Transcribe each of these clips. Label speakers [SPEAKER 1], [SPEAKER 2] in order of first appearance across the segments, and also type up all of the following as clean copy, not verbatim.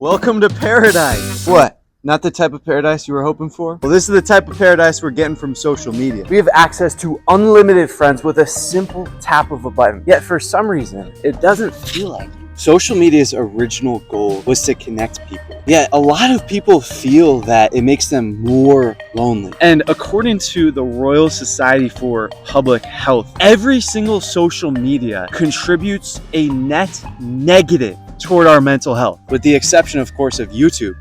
[SPEAKER 1] Welcome to paradise. What? Not the type of paradise you were hoping for? Well, this is the type of paradise we're getting from social media.
[SPEAKER 2] We have access to unlimited friends with a simple tap of a button. Yet for some reason, it doesn't feel like it.
[SPEAKER 1] Social media's original goal was to connect people. Yet a lot of people feel that it makes them more lonely. And according to the Royal Society for Public Health, every single social media contributes a net negative toward our mental health, with the exception, of course, of YouTube.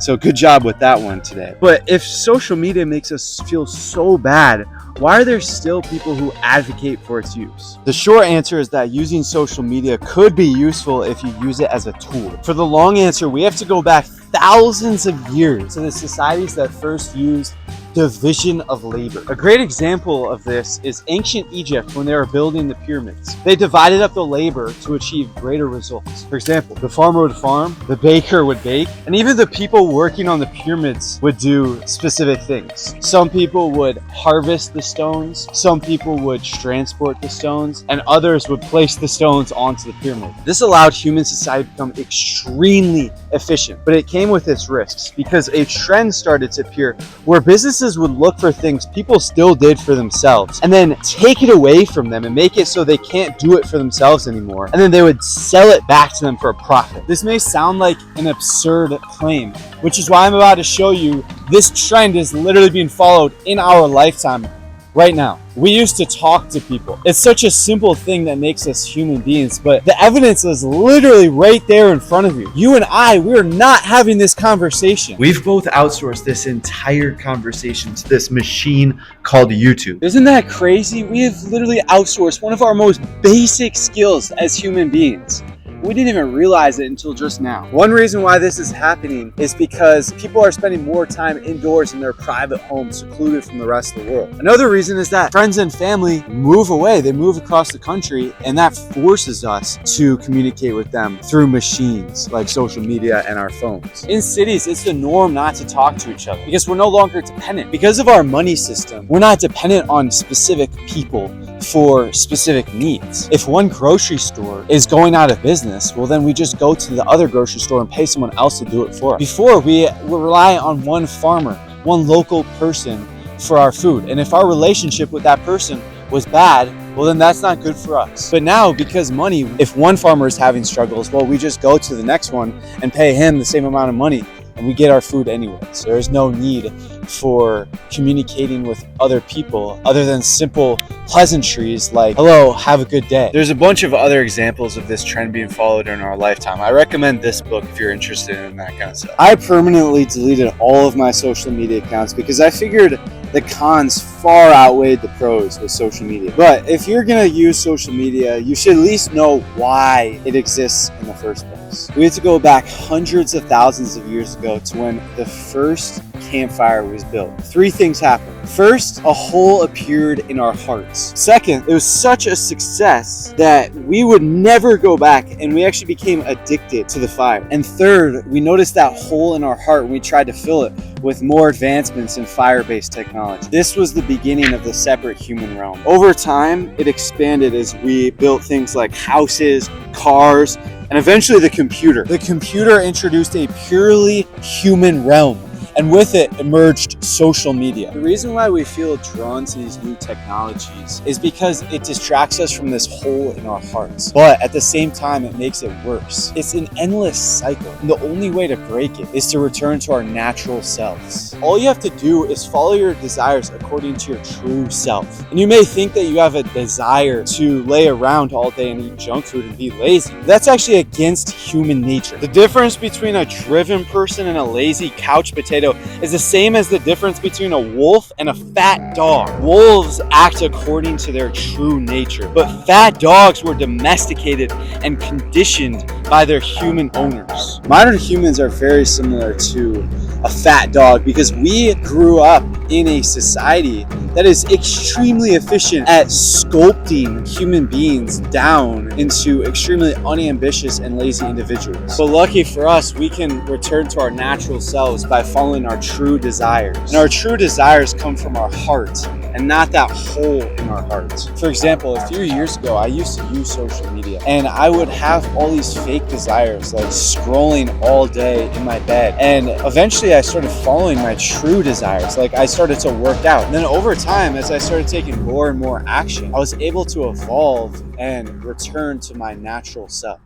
[SPEAKER 1] So good job with that one today. But if social media makes us feel so bad, why are there still people who advocate for its use? The short answer is that using social media could be useful if you use it as a tool. For the long answer, we have to go back thousands of years to the societies that first used division of labor. A great example of this is ancient Egypt when they were building the pyramids. They divided up the labor to achieve greater results. For example, the farmer would farm, the baker would bake, and even the people working on the pyramids would do specific things. Some people would harvest the stones, some people would transport the stones, and others would place the stones onto the pyramid. This allowed human society to become extremely efficient, but it came with its risks because a trend started to appear where businesses would look for things people still did for themselves and then take it away from them and make it so they can't do it for themselves anymore, and then they would sell it back to them for a profit. This may sound like an absurd claim, which is why I'm about to show you this trend is literally being followed in our lifetime right now. We used to talk to people. It's such a simple thing that makes us human beings, but the evidence is literally right there in front of you. You and I, we're not having this conversation. We've both outsourced this entire conversation to this machine called YouTube. Isn't that crazy? We have literally outsourced one of our most basic skills as human beings. We didn't even realize it until just now. One reason why this is happening is because people are spending more time indoors in their private homes, secluded from the rest of the world. Another reason is that friends and family move away. They move across the country, and that forces us to communicate with them through machines like social media and our phones. In cities, it's the norm not to talk to each other because we're no longer dependent. Because of our money system, we're not dependent on specific people for specific needs. If one grocery store is going out of business, well, then we just go to the other grocery store and pay someone else to do it for us. Before, we rely on one farmer, one local person for our food. And if our relationship with that person was bad, well, then that's not good for us. But now, because money, if one farmer is having struggles, well, we just go to the next one and pay him the same amount of money, and we get our food anyways. There is no need for communicating with other people other than simple pleasantries like, hello, have a good day. There's a bunch of other examples of this trend being followed in our lifetime. I recommend this book if you're interested in that kind of stuff. I permanently deleted all of my social media accounts because I figured the cons far outweighed the pros with social media. But if you're gonna use social media, you should at least know why it exists in the first place. We have to go back hundreds of thousands of years ago to when the first campfire was built. Three things happened. First, a hole appeared in our hearts. Second, it was such a success that we would never go back, and we actually became addicted to the fire. And third, we noticed that hole in our heart and we tried to fill it with more advancements in fire-based technology. This was the beginning of the separate human realm. Over time, it expanded as we built things like houses, cars, and eventually the computer. The computer introduced a purely human realm, and with it emerged social media. The reason why we feel drawn to these new technologies is because it distracts us from this hole in our hearts. But at the same time, it makes it worse. It's an endless cycle, and the only way to break it is to return to our natural selves. All you have to do is follow your desires according to your true self. And you may think that you have a desire to lay around all day and eat junk food and be lazy. That's actually against human nature. The difference between a driven person and a lazy couch potato is the same as the difference between a wolf and a fat dog. Wolves act according to their true nature, but fat dogs were domesticated and conditioned by their human owners. Modern humans are very similar to a fat dog because we grew up in a society that is extremely efficient at sculpting human beings down into extremely unambitious and lazy individuals. But lucky for us, we can return to our natural selves by following our true desires. And our true desires come from our heart and not that hole in our hearts. For example, a few years ago, I used to use social media and I would have all these fake desires, like scrolling all day in my bed. And eventually I started following my true desires. Like I started to work out. And then over time, as I started taking more and more action, I was able to evolve and return to my natural self.